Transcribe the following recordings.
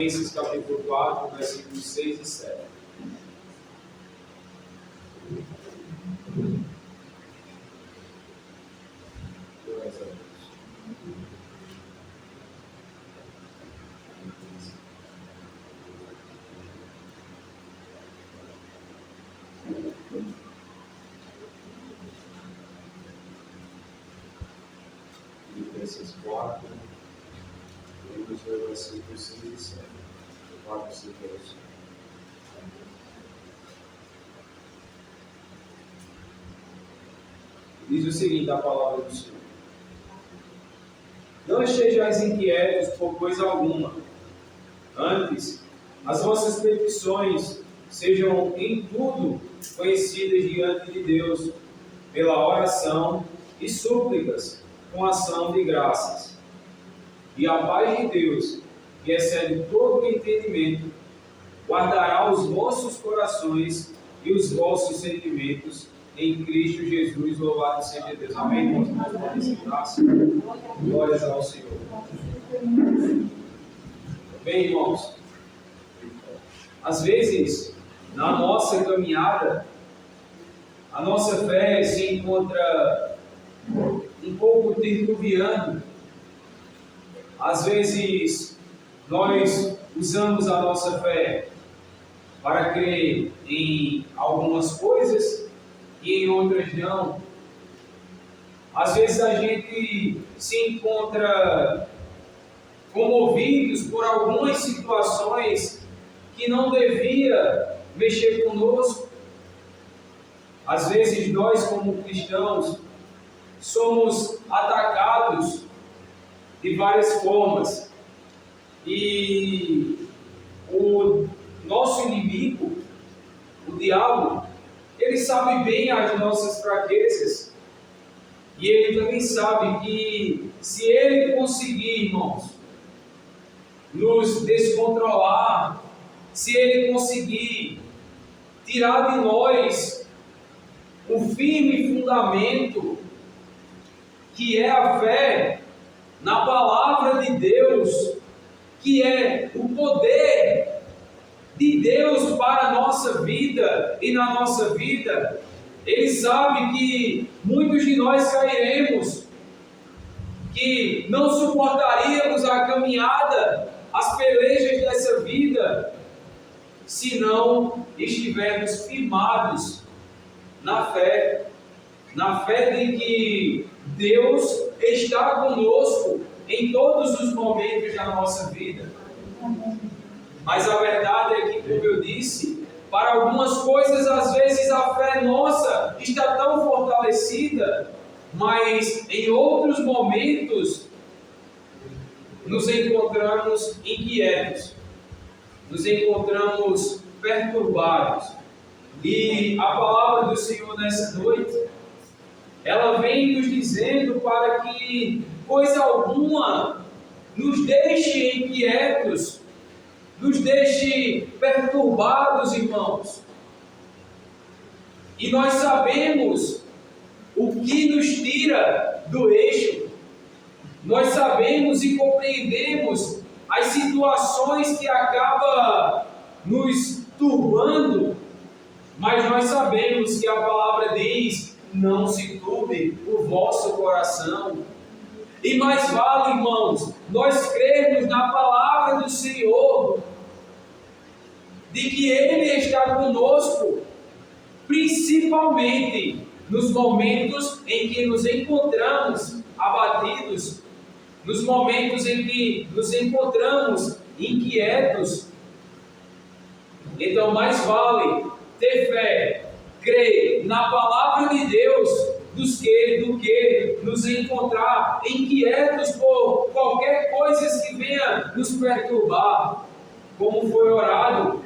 Filipenses capítulo 4, versículos 6 e 7. Filipenses 4, vamos ver o versículo 6 e 7. 4, 5 e 7. Diz o seguinte, a palavra do Senhor: não estejais inquietos por coisa alguma, antes as vossas petições sejam em tudo conhecidas diante de Deus, pela oração e súplicas, com ação de graças. E a paz de Deus, que excede todo o entendimento, guardará os vossos corações e os vossos sentimentos em Cristo Jesus. Louvado seja Deus. Amém, irmãos? Nós podemos sentar-se. Glórias ao Senhor. Bem, irmãos, às vezes, na nossa caminhada, a nossa fé se encontra um pouco titubeando. Às vezes, nós usamos a nossa fé para crer em algumas coisas e em outras não. Às vezes a gente se encontra comovidos por algumas situações que não devia mexer conosco. Às vezes nós, como cristãos, somos atacados de várias formas. E o nosso inimigo, o diabo, ele sabe bem as nossas fraquezas. E ele também sabe que se ele conseguir, irmãos, nos descontrolar, se ele conseguir tirar de nós o firme fundamento que é a fé na palavra de Deus, que é o poder de Deus para a nossa vida e na nossa vida, ele sabe que muitos de nós cairemos, que não suportaríamos a caminhada, as pelejas dessa vida, se não estivermos firmados na fé de que Deus está conosco em todos os momentos da nossa vida. Mas a verdade é que, como eu disse, para algumas coisas, às vezes a fé nossa está tão fortalecida, mas em outros momentos nos encontramos inquietos, nos encontramos perturbados. E a palavra do Senhor nessa noite, ela vem nos dizendo para que coisa alguma nos deixe inquietos, nos deixe perturbados, irmãos. E nós sabemos o que nos tira do eixo. Nós sabemos e compreendemos as situações que acabam nos turbando, mas nós sabemos que a palavra diz: não se turbe o vosso coração. E mais vale, irmãos, nós crermos na palavra do Senhor, de que Ele está conosco, principalmente nos momentos em que nos encontramos abatidos, nos momentos em que nos encontramos inquietos. Então, mais vale ter fé, crer na palavra de Deus, do que nos encontrar inquietos por qualquer coisa que venha nos perturbar. Como foi orado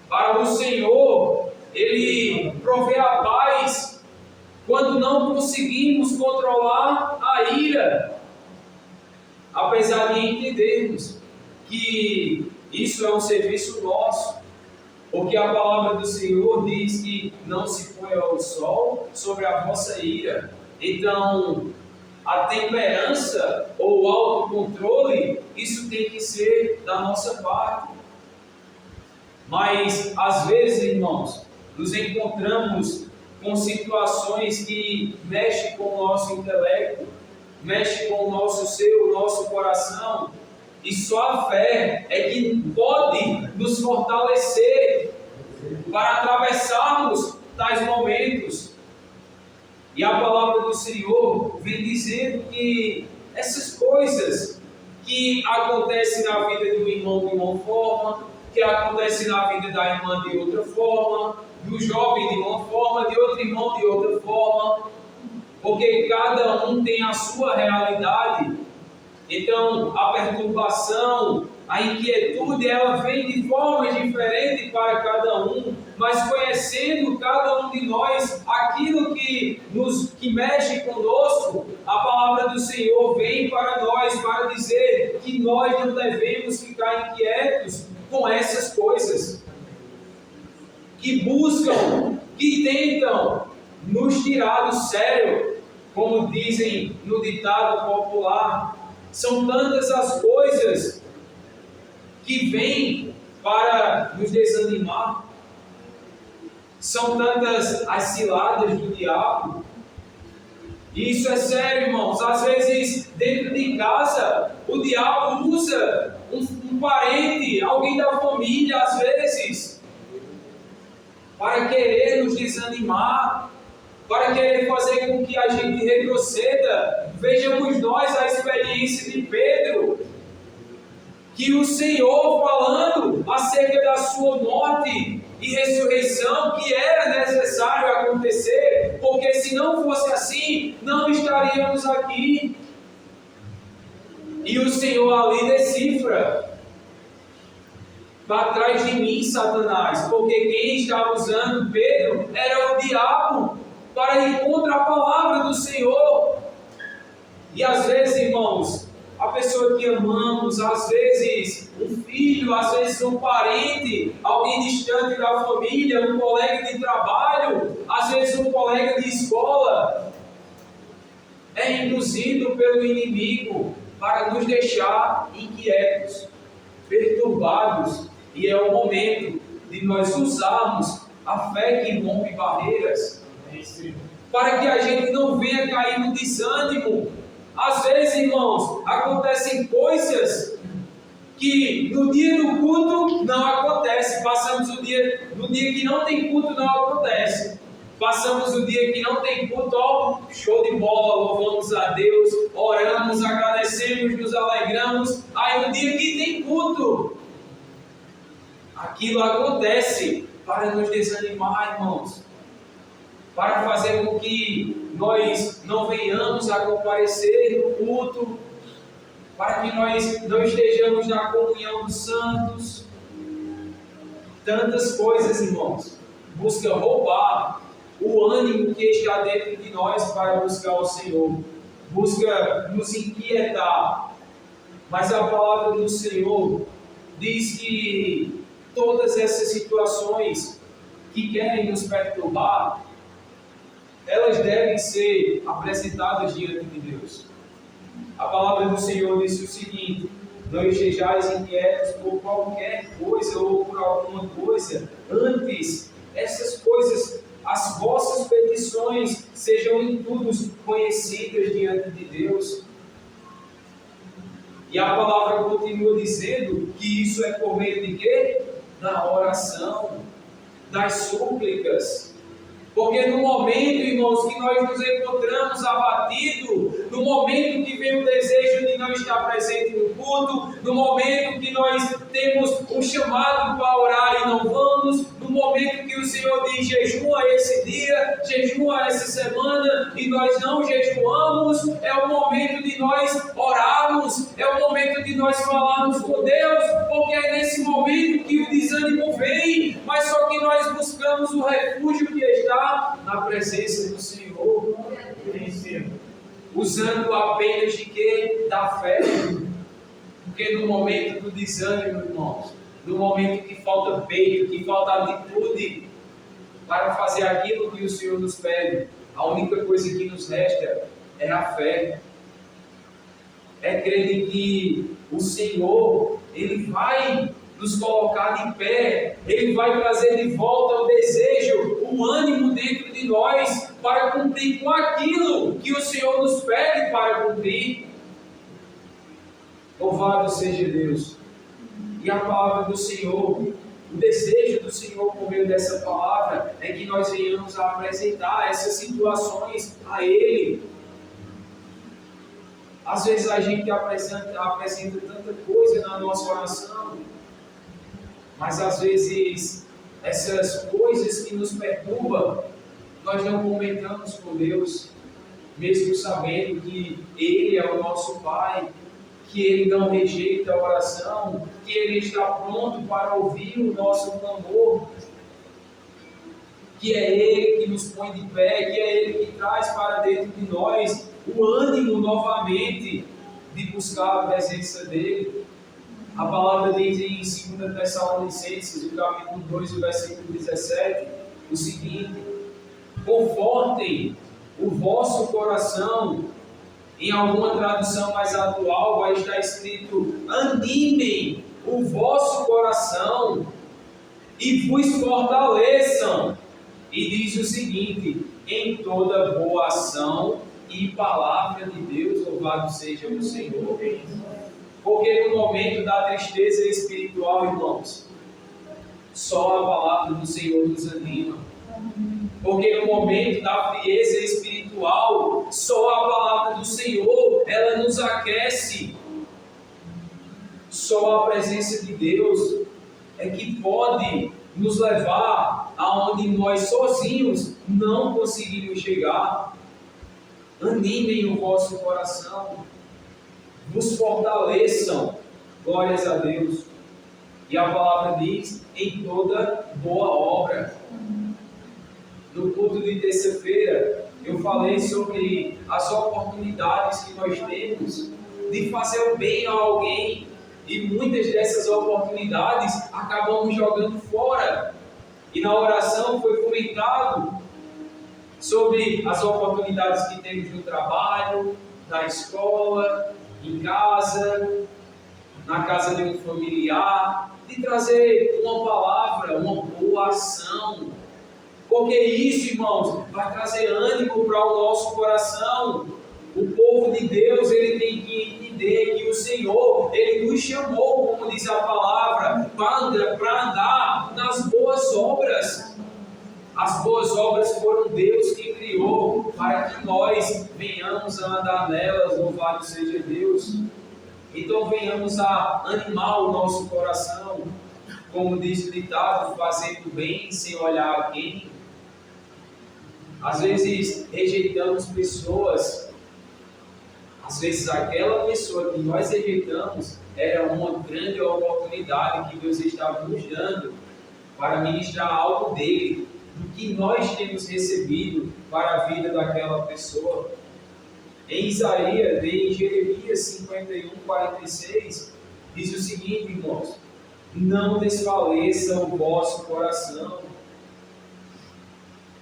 para o Senhor, Ele prover a paz quando não conseguimos controlar a ira, apesar de entendermos que isso é um serviço nosso. Porque a palavra do Senhor diz que não se põe o sol sobre a vossa ira. Então, a temperança ou o autocontrole, isso tem que ser da nossa parte. Mas, às vezes, irmãos, nos encontramos com situações que mexem com o nosso intelecto, mexem com o nosso ser, o nosso coração, e só a fé é que pode nos fortalecer para atravessarmos tais momentos. E a palavra do Senhor vem dizendo que essas coisas que acontecem na vida do irmão de uma forma, que acontecem na vida da irmã de outra forma, do jovem de uma forma, de outro irmão de outra forma, porque cada um tem a sua realidade. Então, a perturbação, a inquietude, ela vem de formas diferentes para cada um, mas conhecendo cada um de nós aquilo que mexe conosco, a palavra do Senhor vem para nós para dizer que nós não devemos ficar inquietos com essas coisas que buscam, que tentam nos tirar do sério, como dizem no ditado popular. São tantas as coisas que vêm para nos desanimar, são tantas as ciladas do diabo. E isso é sério, irmãos. Às vezes, dentro de casa, o diabo usa um parente, alguém da família, às vezes, para querer nos desanimar, para querer fazer com que a gente retroceda. Vejamos nós a experiência de Pedro, que o Senhor falando acerca da sua morte e ressurreição, que era necessário acontecer, porque se não fosse assim, não estaríamos aqui. E o Senhor ali decifra: para trás de mim, Satanás, porque quem estava usando Pedro era o diabo, para ir contra a palavra do Senhor. E às vezes, irmãos, a pessoa que amamos, às vezes um filho, às vezes um parente, alguém distante da família, um colega de trabalho, às vezes um colega de escola, é induzido pelo inimigo para nos deixar inquietos, perturbados. E é o momento de nós usarmos a fé que rompe barreiras, para que a gente não venha cair no desânimo. Às vezes, irmãos, acontecem coisas que no dia do culto não acontece. Passamos o dia, no dia que não tem culto não acontece. Passamos o dia que não tem culto, ó, show de bola, louvamos a Deus, oramos, agradecemos, nos alegramos. Aí no dia que tem culto, aquilo acontece para nos desanimar, irmãos, para fazer com que nós não venhamos a comparecer no culto, para que nós não estejamos na comunhão dos santos. Tantas coisas, irmãos, busca roubar o ânimo que está dentro de nós para buscar o Senhor, busca nos inquietar. Mas a palavra do Senhor diz que todas essas situações que querem nos perturbar, elas devem ser apresentadas diante de Deus. A palavra do Senhor diz o seguinte: não estejais inquietos por qualquer coisa ou por alguma coisa, antes essas coisas, as vossas petições sejam em tudo conhecidas diante de Deus. E a palavra continua dizendo que isso é por meio de quê? Da oração, das súplicas. Porque no momento, irmãos, que nós nos encontramos abatidos, no momento que vem o desejo de não estar presente no culto, no momento que nós temos um chamado para orar e não vamos, no momento que o Senhor diz jejua esse dia, jejua essa semana, e nós não jejuamos, é o momento de nós orarmos, é o momento de nós falarmos com Deus, porque é nesse momento que o desânimo vem, mas só que nós buscamos o refúgio que está na presença do Senhor, usando apenas de quê? Da fé. Porque no momento do desânimo, irmãos, no momento que falta peito, que falta atitude para fazer aquilo que o Senhor nos pede, a única coisa que nos resta é a fé. é crer em que o Senhor, Ele vai nos colocar de pé, Ele vai trazer de volta o desejo, o ânimo dentro de nós para cumprir com aquilo que o Senhor nos pede para cumprir. Louvado seja Deus! E a palavra do Senhor, o desejo do Senhor por meio dessa palavra é que nós venhamos a apresentar essas situações a Ele. Às vezes a gente apresenta tanta coisa na nossa oração, mas às vezes essas coisas que nos perturbam, nós não comentamos com Deus, mesmo sabendo que Ele é o nosso Pai, que Ele não rejeita a oração, que Ele está pronto para ouvir o nosso clamor, que é Ele que nos põe de pé, que é Ele que traz para dentro de nós o ânimo novamente de buscar a presença dEle. A palavra diz em 2 Tessalonicenses, o capítulo 2, o versículo 17, o seguinte: confortem o vosso coração. Em alguma tradução mais atual vai estar escrito: animem o vosso coração e vos fortaleçam. E diz o seguinte: em toda boa ação e palavra de Deus, louvado seja o Senhor. Porque no momento da tristeza espiritual, irmãos, só a palavra do Senhor nos anima. Porque no momento da frieza espiritual, só a palavra do Senhor, ela nos aquece. Só a presença de Deus é que pode nos levar aonde nós sozinhos não conseguimos chegar. Animem o vosso coração, vos fortaleçam, glórias a Deus. E a palavra diz: em toda boa obra. No culto de terça-feira, eu falei sobre as oportunidades que nós temos de fazer o bem a alguém, e muitas dessas oportunidades acabamos jogando fora. E na oração foi comentado sobre as oportunidades que temos no trabalho, na escola, em casa, na casa de um familiar, de trazer uma palavra, uma boa ação. Porque isso, irmãos, vai trazer ânimo para o nosso coração. O povo de Deus, ele tem que entender que o Senhor, Ele nos chamou, como diz a palavra, para andar nas boas obras. As boas obras foram Deus que criou, para que nós venhamos a andar nelas, louvado seja Deus. Então venhamos a animar o nosso coração, como diz o ditado, fazendo bem sem olhar a quem. Às vezes rejeitamos pessoas, às vezes aquela pessoa que nós rejeitamos era uma grande oportunidade que Deus estava nos dando para ministrar algo dele, do que nós temos recebido para a vida daquela pessoa. Em Isaías, em Jeremias 51, 46, diz o seguinte, irmãos: não desfaleça o vosso coração,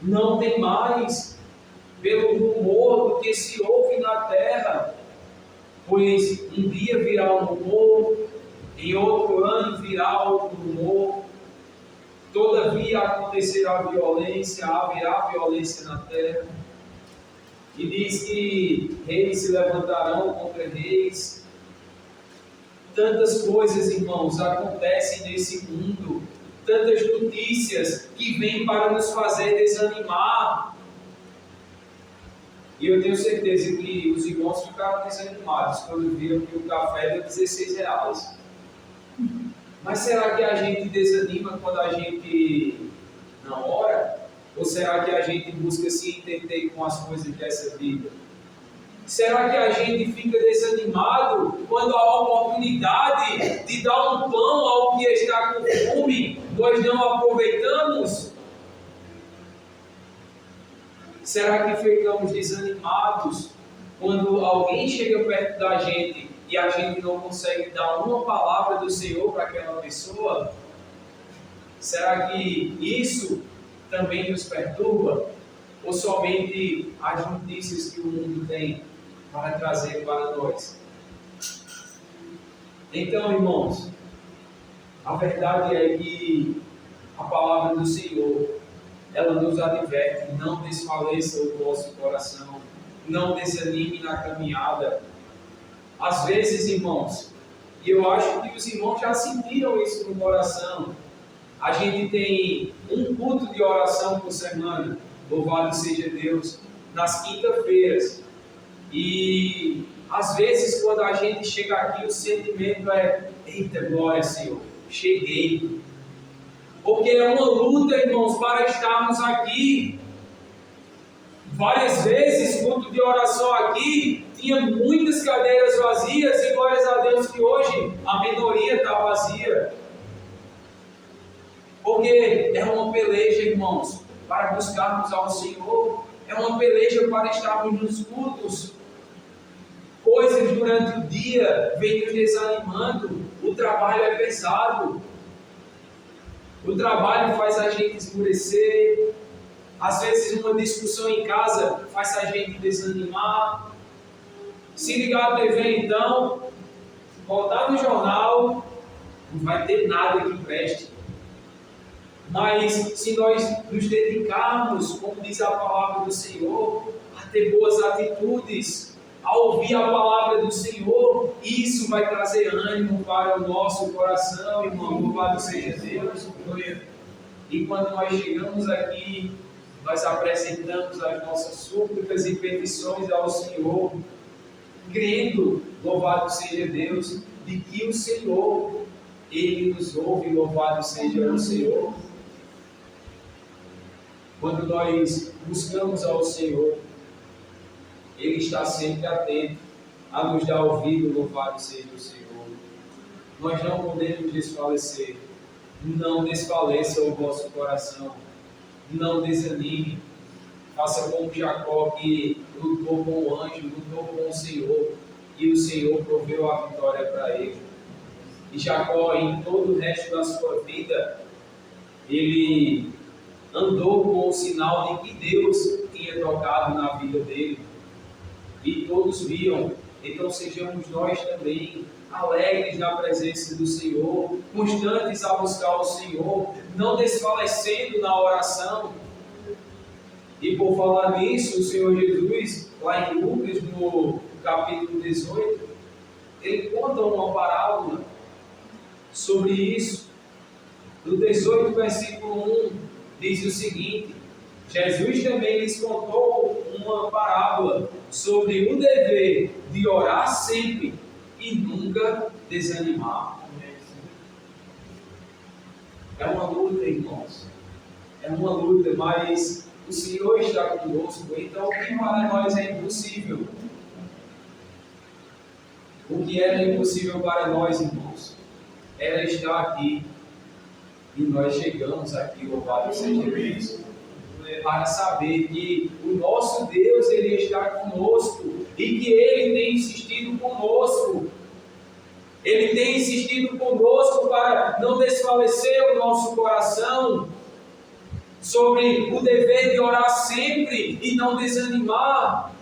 não temais pelo rumor do que se ouve na terra, pois um dia virá um rumor, em outro ano virá outro rumor, todavia acontecerá violência, haverá violência na terra. E diz que reis se levantarão contra reis. Tantas coisas, irmãos, acontecem nesse mundo, tantas notícias que vêm para nos fazer desanimar. E eu tenho certeza que os irmãos ficaram desanimados quando viram que o café deu R$16. Mas será que a gente desanima quando a gente não ora? Ou será que a gente busca se entender com as coisas dessa vida? Será que a gente fica desanimado quando a oportunidade de dar um pão ao que está com fome nós não aproveitamos? Será que ficamos desanimados quando alguém chega perto da gente e a gente não consegue dar uma palavra do Senhor para aquela pessoa? Será que isso também nos perturba? Ou somente as notícias que o mundo tem para trazer para nós? Então, irmãos, a verdade é que a palavra do Senhor, ela nos adverte: não desfaleça o vosso coração, não desanime na caminhada. Às vezes, irmãos, e eu acho que os irmãos já sentiram isso no coração, a gente tem um culto de oração por semana, louvado seja Deus, nas quinta-feiras. E às vezes, quando a gente chega aqui, o sentimento é: eita, glória, Senhor, cheguei. Porque é uma luta, irmãos, para estarmos aqui. Várias vezes, culto de oração aqui, tinha muitas cadeiras vazias, e glórias a Deus que hoje a minoria está vazia. Porque é uma peleja, irmãos, para buscarmos ao Senhor. É uma peleja para estarmos nos cultos. Coisas durante o dia vêm nos desanimando. O trabalho é pesado. O trabalho faz a gente esmurecer. Às vezes uma discussão em casa faz a gente desanimar. Se ligar a TV então, voltar no jornal, não vai ter nada que preste. Mas se nós nos dedicarmos, como diz a palavra do Senhor, a ter boas atitudes, a ouvir a palavra do Senhor, isso vai trazer ânimo para o nosso coração, irmão. Louvado seja Deus. E quando nós chegamos aqui, nós apresentamos as nossas súplicas e petições ao Senhor, crendo, louvado seja Deus, de que o Senhor, Ele nos ouve, louvado seja o Senhor. Quando nós buscamos ao Senhor, Ele está sempre atento a nos dar ouvido, louvado seja o Senhor. Nós não podemos desfalecer. Não desfaleça o vosso coração. Não desanime. Faça como Jacó, que lutou com o anjo, lutou com o Senhor, e o Senhor proveu a vitória para ele. E Jacó, em todo o resto da sua vida, ele andou com o sinal de que Deus tinha tocado na vida dele. E todos viam. Então sejamos nós também alegres na presença do Senhor, constantes a buscar o Senhor, não desfalecendo na oração. E por falar nisso, o Senhor Jesus, lá em Lucas, no capítulo 18, ele conta uma parábola sobre isso. No 18, versículo 1, diz o seguinte: Jesus também lhes contou uma parábola sobre o dever de orar sempre e nunca desanimar. É uma luta, irmãos. É uma luta, mas o Senhor está conosco. Então, o que para nós é impossível? O que era impossível para nós, irmãos, era estar aqui. E nós chegamos aqui, louvado seja Deus, para saber que o nosso Deus, Ele está conosco e que Ele tem insistido conosco. Ele tem insistido conosco para não desfalecer o nosso coração, sobre o dever de orar sempre e não desanimar,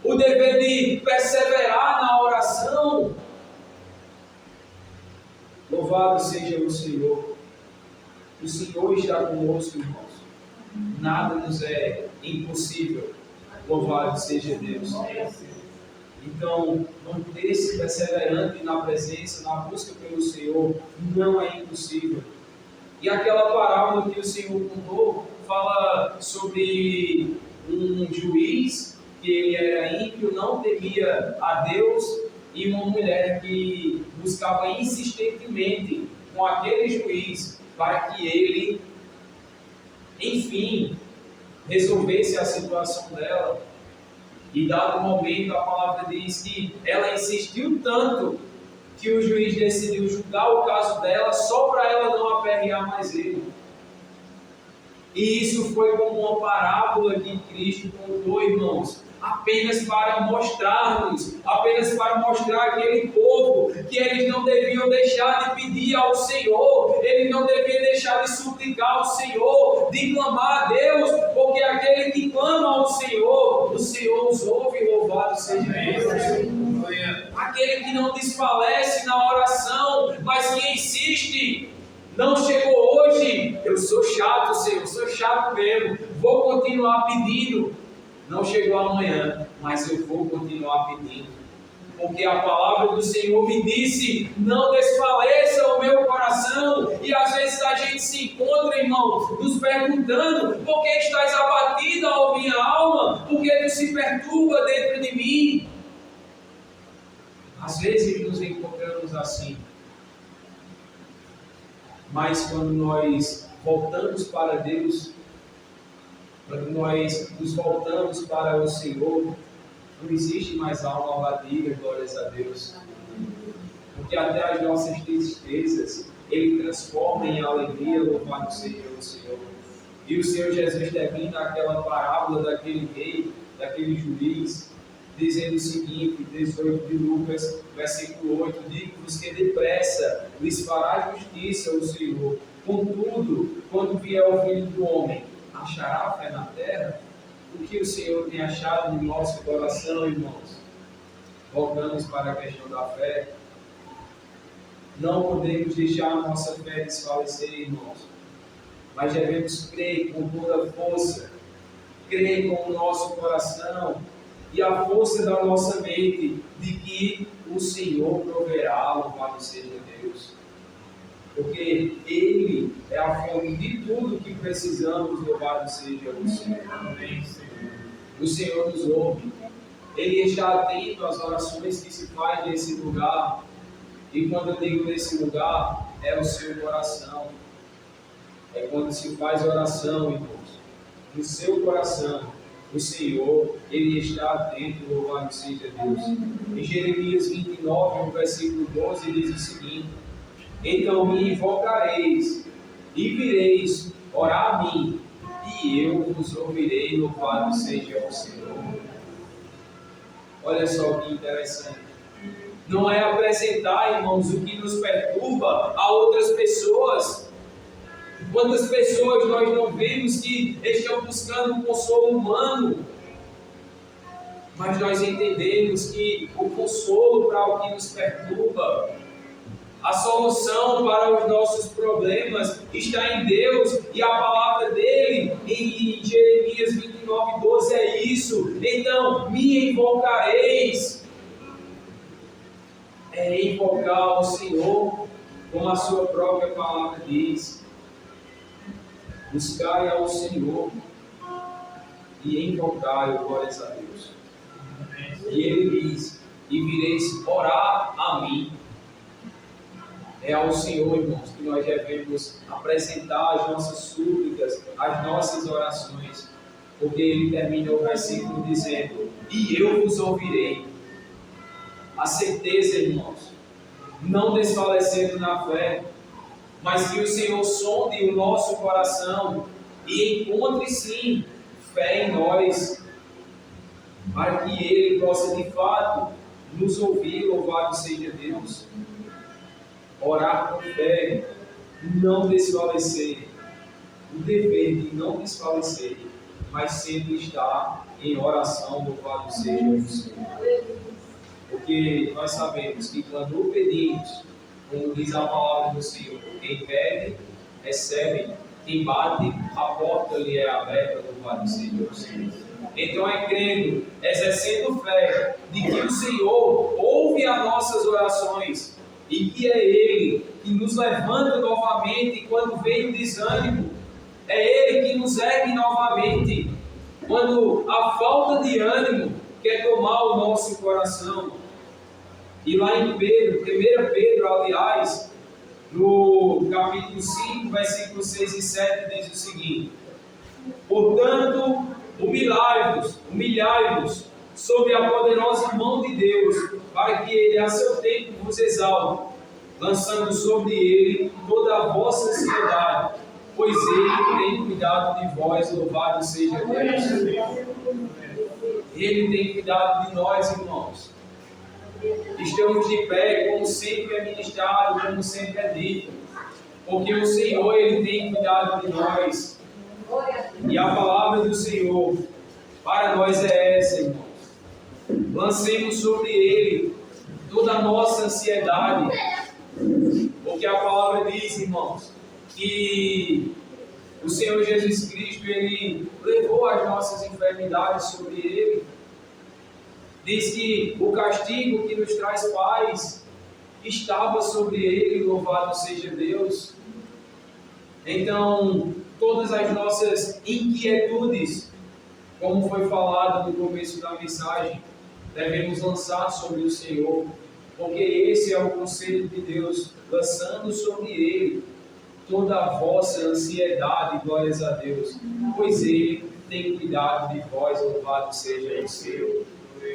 o dever de perseverar na oração. Louvado seja o Senhor. O Senhor está conosco, irmãos. Nada nos é impossível. Louvado seja Deus. Então, manter-se perseverante na presença, na busca pelo Senhor, não é impossível. E aquela parábola que o Senhor contou fala sobre um juiz que ele era ímpio, não temia a Deus, e uma mulher que buscava insistentemente com aquele juiz para que ele, enfim, resolvesse a situação dela. E dado o momento, a palavra diz que ela insistiu tanto que o juiz decidiu julgar o caso dela só para ela não aperrear mais ele. E isso foi como uma parábola que Cristo contou, irmãos, apenas para mostrarmos, apenas para mostrar àquele povo que eles não deviam deixar de pedir ao Senhor, eles não deviam deixar de suplicar ao Senhor, de clamar a Deus, porque aquele que clama ao Senhor, o Senhor os ouve, louvado seja Deus. aquele que não desfalece na oração, mas que insiste. Não chegou hoje, eu sou chato, Senhor, sou chato mesmo, vou continuar pedindo. Não chegou amanhã, mas eu vou continuar pedindo. Porque a palavra do Senhor me disse, não desfaleça o meu coração. E às vezes a gente se encontra, irmão, nos perguntando, por que estás abatida, ó minha alma? Por que tu se perturba dentro de mim? Às vezes nos encontramos assim. Mas quando nós voltamos para Deus, quando nós nos voltamos para o Senhor, não existe mais alma abatida, glórias a Deus. Porque até as nossas tristezas, Ele transforma em alegria, louvado seja o Senhor. E o Senhor Jesus termina aquela parábola daquele rei, daquele juiz, dizendo o seguinte, 18 de Lucas, versículo 8, digo-vos que depressa lhes fará justiça o Senhor. Contudo, quando vier o Filho do Homem, achará fé na terra? O que o Senhor tem achado no nosso coração, irmãos? Voltamos para a questão da fé. Não podemos deixar a nossa fé desfalecer, irmãos. Mas devemos crer com toda a força, crer com o nosso coração e a força da nossa mente de que o Senhor proverá, louvado seja Deus. Porque Ele é a fonte de tudo que precisamos, louvado seja o Senhor. Amém, Senhor. O Senhor nos ouve. Ele está atento às orações que se faz nesse lugar. E quando eu digo nesse lugar, é o seu coração. É quando se faz oração, irmãos. No seu coração, o Senhor, Ele está atento, louvado seja Deus. Em Jeremias 29, no versículo 12, diz o seguinte: então me invocareis e vireis orar a mim, e eu vos ouvirei, louvado seja o Senhor. Olha só que interessante. Não é apresentar, irmãos, o que nos perturba a outras pessoas. Quantas pessoas nós não vemos que estão buscando um consolo humano, mas nós entendemos que o consolo para o que nos perturba, a solução para os nossos problemas está em Deus, e a palavra dele em Jeremias 29, 12 é isso. Então me invocareis. É invocar o Senhor, como a sua própria palavra diz. Buscai ao Senhor e invocai, glórias a Deus. E ele diz: e vireis orar a mim. É ao Senhor, irmãos, que nós devemos apresentar as nossas súplicas, as nossas orações, porque ele termina o versículo dizendo: e eu vos ouvirei. A certeza, irmãos, não desfalecendo na fé, mas que o Senhor sonde o nosso coração e encontre sim fé em nós, para que Ele possa de fato nos ouvir, louvado seja Deus. Orar com fé, não desfalecer, o dever de não desfalecer, mas sempre estar em oração, louvado seja o Senhor. Porque nós sabemos que quando pedimos, como diz a palavra do Senhor, quem pede, recebe, quem bate, a porta lhe é aberta, louvado seja o Senhor. Então é crendo, exercendo fé, de que o Senhor ouve as nossas orações, e que é Ele que nos levanta novamente quando vem o desânimo, é Ele que nos ergue novamente quando a falta de ânimo quer tomar o nosso coração. E lá em Pedro, 1 Pedro, aliás, no capítulo 5, versículos 6 e 7, diz o seguinte: portanto, humilhai-vos sob a poderosa mão de Deus, para que Ele a seu tempo vos exalte, lançando sobre Ele toda a vossa ansiedade, pois Ele tem cuidado de vós, louvado seja Deus. Ele tem cuidado de nós, irmãos. Estamos de pé, como sempre é ministrado, como sempre é dito, porque o Senhor, Ele tem cuidado de nós. E a palavra do Senhor para nós é essa, irmãos: lancemos sobre Ele toda a nossa ansiedade. Porque a palavra diz, irmãos, que o Senhor Jesus Cristo, Ele levou as nossas enfermidades sobre Ele. Diz que o castigo que nos traz paz estava sobre Ele, louvado seja Deus. Então, todas as nossas inquietudes, como foi falado no começo da mensagem, devemos lançar sobre o Senhor, porque esse é o conselho de Deus, lançando sobre Ele toda a vossa ansiedade, glórias a Deus, pois Ele tem cuidado de vós, louvado seja o Senhor.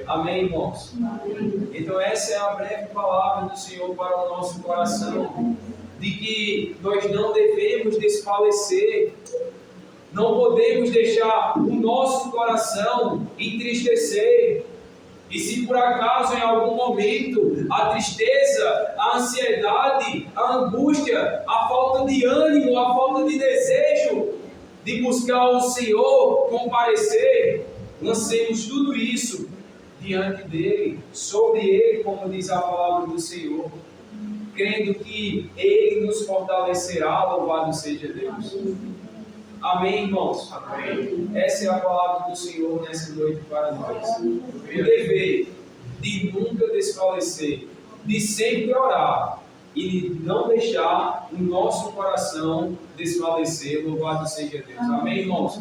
Amém, irmãos? Amém. Então essa é a breve palavra do Senhor para o nosso coração, de que nós não devemos desfalecer, não podemos deixar o nosso coração entristecer. E se por acaso em algum momento a tristeza, a ansiedade, a angústia, a falta de ânimo, a falta de desejo de buscar o Senhor, comparecer, lancemos tudo isso diante dele, sobre ele, como diz a palavra do Senhor, crendo que ele nos fortalecerá, louvado seja Deus. Amém, irmãos? Amém. Essa é a palavra do Senhor nessa noite para nós. O dever de nunca desfalecer, de sempre orar e de não deixar o nosso coração desfalecer, louvado seja Deus. Amém, irmãos?